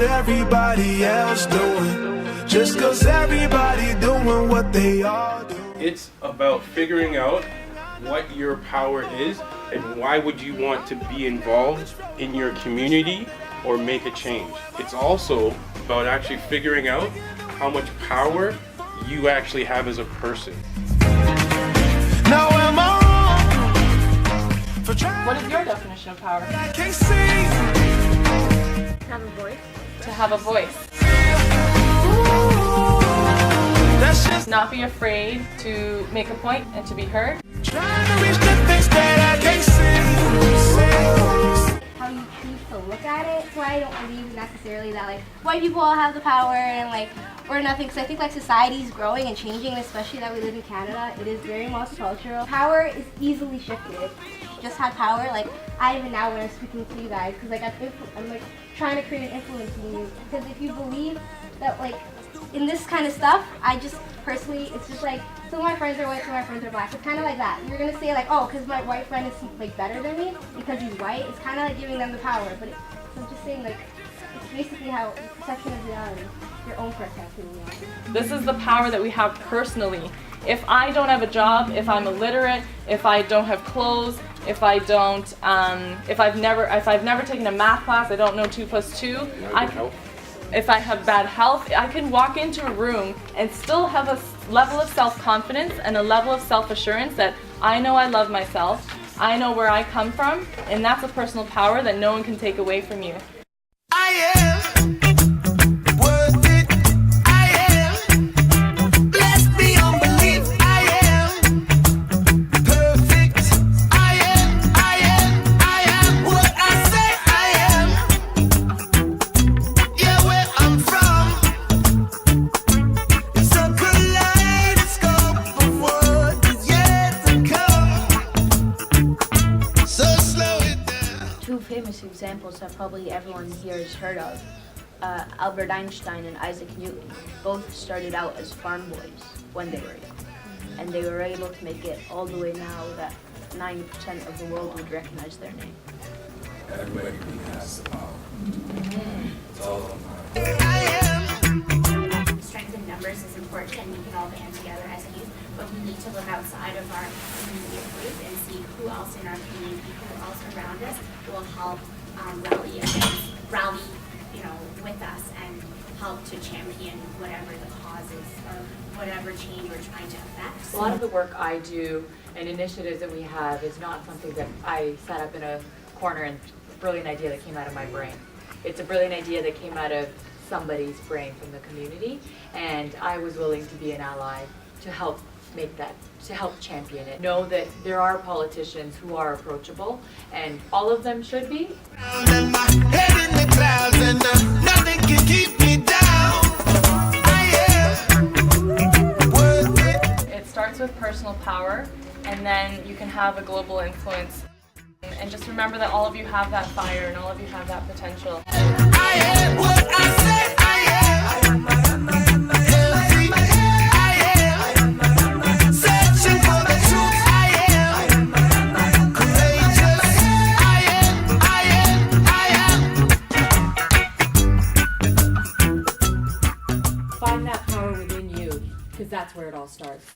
what everybody else doing, just 'cause everybody doing what they all do. It's about figuring out what your power is and why would you want to be involved in your community or make a change. It's also about actually figuring out how much power you actually have as a person. Now am I wrong for trying? What is your definition of power? I can't see. To have a voice. To have a voice. That's just Not be afraid to make a point and to be heard. trying to reach the things that I can't see. How you choose to look at it. That's why I don't believe necessarily that like white people all have the power and like or nothing. Because I think like society is growing and changing, especially that we live in Canada. It is very multicultural. Power is easily shifted. You just have power. Like I even now when I'm speaking to you guys, because like I'm like trying to create an influence in you. Because if you believe that like in this kind of stuff, I just personally, it's just like some of my friends are white, some of my friends are black. It's kind of like that. You're gonna say like, oh, because my white friend is like better than me because he's white. It's kind of like giving them the power. But I'm just saying like it's basically how perception of reality, your own perception of reality. This is the power that we have personally. If I don't have a job, if I'm illiterate, if I don't have clothes, if I don't, if I've never taken a math class, I don't know 2 + 2. If I have bad health, I can walk into a room and still have a level of self-confidence and a level of self-assurance that I know I love myself, I know where I come from, and that's a personal power that no one can take away from you. I am worth it. I am blessed beyond belief. I am perfect. I am what I say I am. Yeah, where I'm from. It's a kaleidoscope of what is yet to come. So slow it down. Two famous examples that probably everyone here has heard of, Albert Einstein and Isaac Newton, both started out as farm boys when they were young. And they were able to make it all the way now that 90% of the world would recognize their name. Everybody has the power. It's all on Strength in numbers is important and we can all band together as a youth, but we need to look outside of our immediate group and see who else in our community, who else around us will help rally, with us and help to champion whatever the cause is or whatever change we're trying to affect. A lot of the work I do and initiatives that we have is not something that I set up in a corner and a brilliant idea that came out of my brain. It's a brilliant idea that came out of somebody's brain from the community, and I was willing to be an ally to help make that, to help champion it. Know that there are politicians who are approachable, and all of them should be. And my head in the clouds and nothing can keep me down. I am worth it. It starts with personal power, and then you can have a global influence. And just remember that all of you have that fire and all of you have that potential. I am what I say I am. Healthy, I am. Searching for the truth, I am. Courageous, I am. Find that power within you, because that's where it all starts.